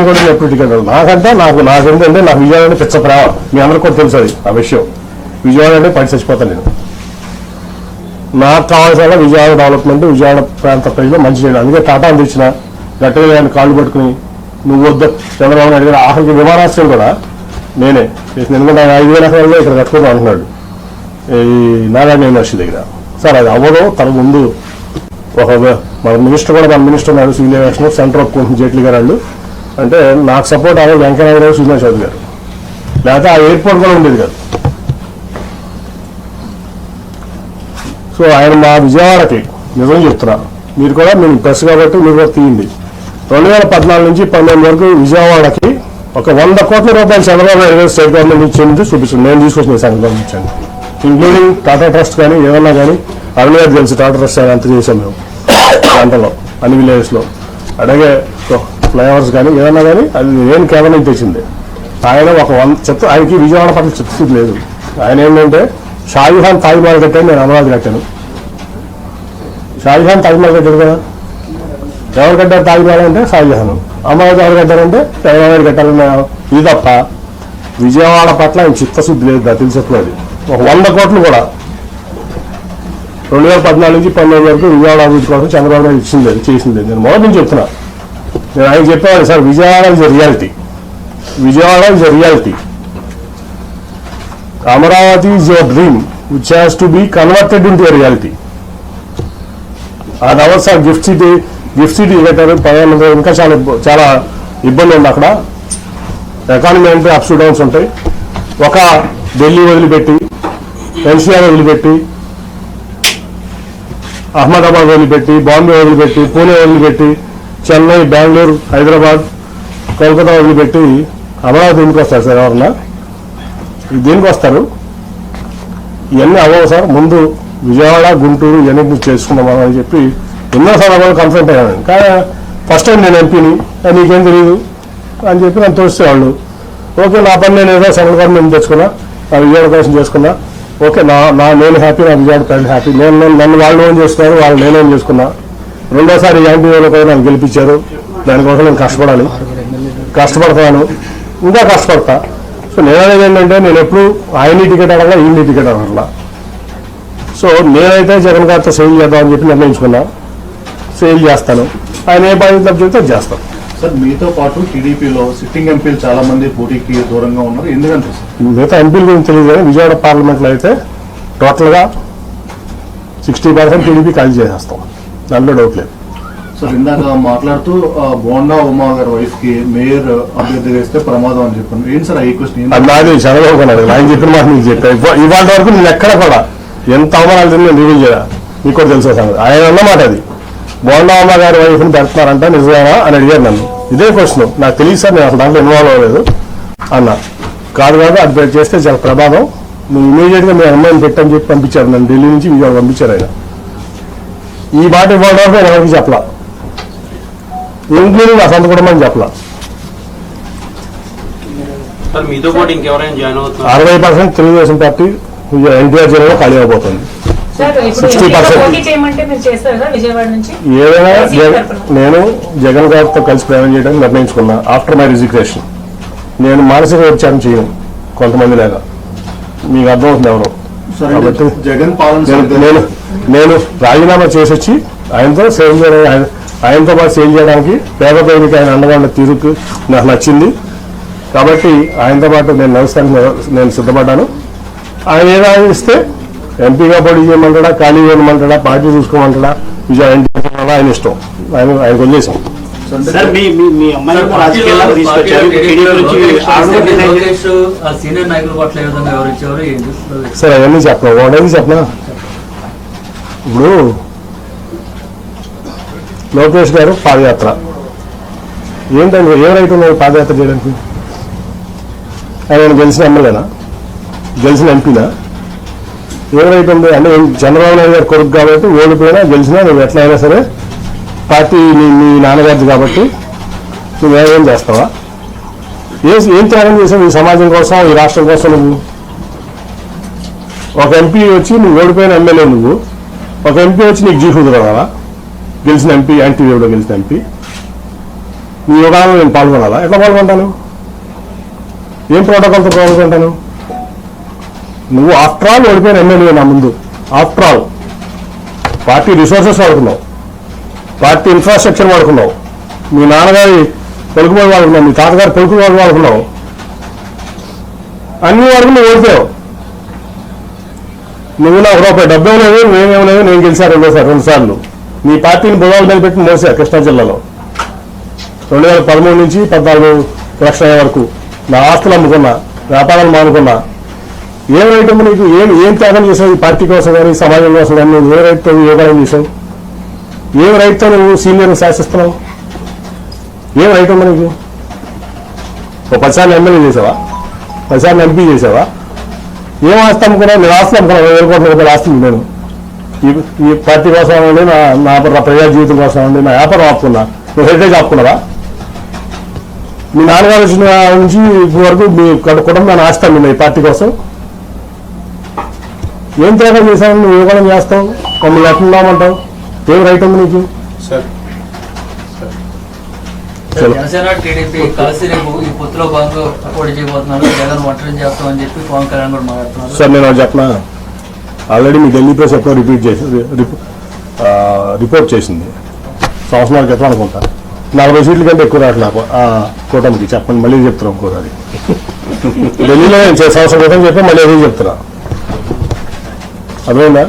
ఆయన కూడా ఎప్పుడు టికెట్ నాకంటే నాకేంటంటే నాకు విజయవాడ అంటే పిచ్చ ప్రేమ. మీ అందరికీ కూడా తెలుసు అది ఆ విషయం. విజయవాడ అంటే పడి చచ్చిపోతాను నేను. నాకు కావాల్సిన విజయవాడ డెవలప్మెంట్, విజయవాడ ప్రాంత ప్రజలు మంచి చేయడం. అందుకే టాటాను తెచ్చిన గట్టిగా ఆయన కాళ్ళు పట్టుకుని నువ్వు వద్దు చంద్రబాబు నాయుడు గారు ఆఖరికి విమానాశ్రయం కూడా నేనే ఎందుకంటే ఆయన 5,000 ఎకరాల్లో ఇక్కడ కట్టుకుందాం అంటున్నాడు ఈ నారాయణ యూనివర్సిటీ దగ్గర. సార్ అది అవ్వదు. తన ముందు ఒక మన మినిస్టర్ కూడా, మన మినిస్టర్ ఉన్నారు సివిల్ ఏవియేషన్, సెంటర్ ఒప్పుకుంటుంది జైట్లీ గారు వాళ్ళు. అంటే నాకు సపోర్ట్ అవ్వాలి వెంకయ్యనాయుడు, సుజనా చౌదరి గారు. లేకపోతే ఆ ఎయిర్పోర్ట్ కూడా ఉండేది కాదు. సో ఆయన మా విజయవాడకి నిజం చెప్తున్నా, మీరు కూడా మేము ప్రెస్ కాబట్టి మీరు కూడా తీయండి. 2014 నుంచి 2019 వరకు విజయవాడకి ఒక 100 కోట్ల రూపాయలు చంద్రబాబు నాయుడు స్టేట్ గవర్నమెంట్ ఇచ్చింది చూపిస్తుంది. నేను తీసుకొచ్చిన సెంట్రల్ గవర్నమెంట్ ఇచ్చాను, ఇంక్లూడింగ్ టాటా ట్రస్ట్ కానీ ఏమన్నా కానీ. అరుణ్ గారు తెలుసు టాటా ట్రస్ట్ అంత చేసాం మేము గంటలో అన్ని విలేజెస్లో. అలాగే ఫ్లైఓవర్స్ కానీ ఏమన్నా కానీ అది నేను కేవలం తెచ్చింది. ఆయన ఒక 100 చెత్త ఆయనకి విజయవాడ పట్ల చిత్తశుద్ధి లేదు. ఆయన ఏంటంటే షాజహాన్ తాజ్మహల్ కట్టాను, నేను అమరావతి కట్టాను. షాజహాన్ తాజ్మహల్ కట్టాడు కదా, ఎవరు కట్టారు తాజ్మహల్ అంటే షాజహాన్. అమరావతి ఎవరు కట్టారంటే చంద్రబాబు కట్టాలన్న ఇది తప్ప విజయవాడ పట్ల ఆయన చిత్తశుద్ధి లేదు. నాకు తెలిసినది ఒక 100 కోట్లు కూడా 2014 నుంచి 2019 వరకు విజయవాడ అభివృద్ధి కోసం చంద్రబాబు నాయుడు ఇచ్చింది లేదు, చేసింది లేదు. నేను మొదటి నుంచి చెప్తున్నా. నేను ఆయన చెప్పేవాడు sir Vijayawada is a reality, Vijayawada is a reality. Amaravati is your dream which has to be converted in to a reality. అది అవర్ సార్ గిఫ్ట్ సిటీ కట్టారు. ప్రధానమంత్రి ఇంకా చాలా ఇబ్బంది ఉంది అక్కడ. ఎకానమీ అంటే అప్స్ డౌన్స్ ఉంటాయి. ఒక ఢిల్లీ వదిలిపెట్టి, ఎన్సీఆర్ వదిలిపెట్టి, అహ్మదాబాద్ వదిలిపెట్టి, బాంబే వదిలిపెట్టి, పూణే వదిలిపెట్టి, చెన్నై, బెంగళూరు, హైదరాబాద్, కోల్కతా వదిలిపెట్టి అమరావతి ఎందుకు వస్తారు సార్? ఎవరన్నా దేనికి వస్తారు? ఇవన్నీ అవ్వవు సార్. ముందు విజయవాడ, గుంటూరు ఇవన్నీ చేసుకున్నాం అని చెప్పి ఎన్నో సందర్భాలు కన్సల్ట్ అయ్యాను. కానీ ఫస్ట్ టైం నేను ఎంపీని, నీకేం తెలియదు అని చెప్పి నన్ను తోస్తే వాళ్ళు ఓకే నా పని నేను ఏదో సెంట్రల్ గవర్నమెంట్ తెచ్చుకున్నా, నా విజయవాడ కోసం చేసుకున్నా, ఓకే నేను హ్యాపీ, నా విజయవాడ ప్రజలు హ్యాపీ. నన్ను వాళ్ళు ఓన్ చేసుకున్నారు, వాళ్ళు నేనేం చేసుకున్నా. రెండోసారి ఎంపీ కూడా నన్ను గెలిపించారు. దానికోసం నేను కష్టపడతాను, ఇంకా కష్టపడతా. సో నేను అనేది ఏంటంటే నేను ఎప్పుడు ఆయన్ని టికెట్ అడగలా, ఈయన్ని టికెట్ అడగలా. సో నేనైతే జగన్ గారితో సేల్ చేద్దామని చెప్పి నిర్ణయించుకున్నా. సేల్ చేస్తాను, ఆయన ఏ బాధ్యత చెప్తే చేస్తాను. సార్ మీతో పాటు టీడీపీలో సిట్టింగ్ ఎంపీలు చాలా మంది పోటీకి దూరంగా ఉన్నారు, ఎందుకంటే మిగతా ఎంపీల గురించి తెలియదు కానీ విజయవాడ పార్లమెంట్లో అయితే టోటల్గా 60% టీడీపీ ఖాళీ చేసేస్తాం, దాంట్లో డౌట్ లేదు. సార్ ఇందాక మాట్లాడుతూ బోండా ఉమా గారి వైఫ్ కి మేయర్ అభ్యర్థి వేస్తే ప్రమాదం అని చెప్పాను. ఏంటి సార్ ఈ క్వశ్చన్? అది నాది చంద్రబాబు నాయుడు ఆయన చెప్పిన మాట నీకు చెప్పా. ఇవాళ వరకు నేను ఎక్కడ కూడా ఎంత అవమానాలు నేను రివీల్ చేయాలి, మీకు కూడా తెలుసు సంగతి. ఆయన అన్నమాట అది బోండా ఉమా గారి వైఫ్ని పెడుతున్నారంట నిజమేనా అని అడిగారు నన్ను. ఇదే క్వశ్చన్ నాకు తెలియదు సార్, నేను అసలు దాంట్లో ఇన్వాల్వ్ అవ్వలేదు అన్న. కాదు అది చేస్తే చాలా ప్రమాదం, నువ్వు ఇమీడియట్గా మీ అమ్మాయిని పెట్టని చెప్పి పంపించారు. నన్ను ఢిల్లీ నుంచి విజయవాడ పంపించారు ఆయన. ఈ మాట ఇవ్వడం వరకు నేను ఎవరికి చెప్పలా, ఇంక్లూడింగ్ నా సొంత కుటుంబం చెప్పలా. 60% తెలుగుదేశం పార్టీ ఎన్టీఆర్ జిల్లాలో ఖాళీ అయిపోతుంది. 60% ఏదైనా నేను జగన్ గారితో కలిసి ప్రయాణం చేయడానికి నిర్ణయించుకున్నా. ఆఫ్టర్ మై రిజిగ్నేషన్ నేను మానసిక ఉపచారం చేయను కొంతమంది లాగా, మీకు అర్థమవుతుంది ఎవరు. కాబట్టి నేను రాజీనామా చేసి వచ్చి ఆయనతో సేల్ చేయడం, ఆయనతో పాటు సేల్ చేయడానికి పేద ప్రజలకి ఆయన అండగా ఉన్న తీరుకు నాకు నచ్చింది. కాబట్టి ఆయనతో పాటు నేను నడుస్తానికి నేను సిద్ధపడ్డాను. ఆయన ఏదైనా ఇస్తే ఎంపీగా పోటీ చేయమంటాడా, ఖాళీ చేయమంటాడా, పార్టీ చూసుకోమంటాడా, విజయ ఆయన ఇష్టం, ఆయనకు వదిలేసాం. సరే అవన్నీ చెప్పనా, ఒకటేది చెప్పనా. ఇప్పుడు లోకేష్ గారు పాదయాత్ర ఏంటంటే ఏ రైతు ఉన్నారు పాదయాత్ర చేయడానికి? ఆయన గెలిచిన ఎమ్మెల్యేనా, గెలిచిన ఎంపీనా? ఏ రైతు ఉంది అంటే చంద్రబాబు నాయుడు గారు కొడుకు కాబట్టి ఓడిపోయినా గెలిచినా నువ్వు ఎట్లా అయినా సరే పార్టీ మీ నాన్నగారిది కాబట్టి నువ్వేం చేస్తావా? ఏం త్యాగం చేసావు ఈ సమాజం కోసం, ఈ రాష్ట్రం కోసం? నువ్వు ఒక ఎంపీ వచ్చి నువ్వు ఓడిపోయిన ఎమ్మెల్యే, నువ్వు ఒక ఎంపీ వచ్చి నీకు జీహుదు రావాలా? గెలిచిన ఎంపీ, యాంటీ వేవ్లో గెలిచిన ఎంపీ నీ యోగాలో నేను పాల్గొనాలా? ఎట్లా పాల్గొంటాను? ఏం ప్రోటోకాల్తో పాల్గొంటాను? నువ్వు ఆఫ్టర్ ఆల్ ఓడిపోయిన ఎమ్మెల్యే నా ముందు. ఆఫ్టర్ ఆల్ పార్టీ రిసోర్సెస్ వాడుకున్నావు, పార్టీ ఇన్ఫ్రాస్ట్రక్చర్ వాడుకున్నావు, మీ నాన్నగారి పలుకుబడి వాడుకున్నావు, మీ తాతగారి పలుకుబడి వాడుకున్నావు, అన్ని వరకు నువ్వు ఓడిపోయావు. నువ్వు నాకు రూపాయి డబ్బే లేదు, నువ్వేమేమి లేదు, నేను గెలిచాను రెండు సార్లు. నీ పార్టీని భుజాల మీద పెట్టి మోసా కృష్ణా జిల్లాలో 2013 నుంచి 14 లక్షల వరకు నా ఆస్తులు అమ్ముకున్నా, వ్యాపారాలు మానుకున్నా. ఏం రైట్ ఉంది నీకు? ఏం త్యాగం చేసావు ఈ పార్టీ కోసం కానీ సమాజం కోసం కానీ? నువ్వు ఏ రైట్తో యోగాయం చేసావు? ఏం రైట్తో నువ్వు సీనియర్ని శాసిస్తున్నావు? ఏం రైట్ ఉంది నీకు? ఓ 10 సార్లు ఎమ్మెల్యే చేసావా? 10 సార్లు ఎంపీ చేసావా? ఏం ఆస్తి అమ్ముకున్నావు? నేను ఆస్తులు అమ్ముకున్నాను, 1000 కోట్ల రూపాయల ఆస్తులు నేను ఈ పార్టీ కోసం అండి, నా ప్రజా జీవితం కోసం అండి, నా వ్యాపారం ఆపుకున్నా. నువ్వు హెరిటేజ్ ఆపుకున్నావా? మీ నాన్నగారు వచ్చిన నుంచి ఇప్పుడు వరకు మీ కుటుంబాన్ని ఆస్తి అమ్మింది ఈ పార్టీ కోసం. ఏం త్యాగం చేశావు? నువ్వు యోగానం చేస్తావు, మమ్మల్ని ఎట్లున్నామంటావు? ఏం రైట్ ఉంది నీకు? జనసేన టీడీపీ కలిసి రేపు ఈ పొత్తులో భాగంగా పోటీ చేయబోతున్నారు. జగన్ ఒంటరి చేస్తామని చెప్పి పవన్ కళ్యాణ్ కూడా మాట్లాడుతున్నారు. సార్ నేను చెప్పనా, ఆల్రెడీ మీ ఢిల్లీ ప్రెస్ ఎప్పుడో రిపోర్ట్ చేసింది సంవత్సరాల క్రితం అనుకుంటా. 40 సీట్ల కంటే ఎక్కువ రావట్లే కూటమికి. చెప్పండి, మళ్ళీ చెప్తున్నాం ఇంకోసారి. ఢిల్లీలో నేను సంవత్సరం క్రితం చెప్పి మళ్ళీ అదే చెప్తున్నా. అర్థమైందా?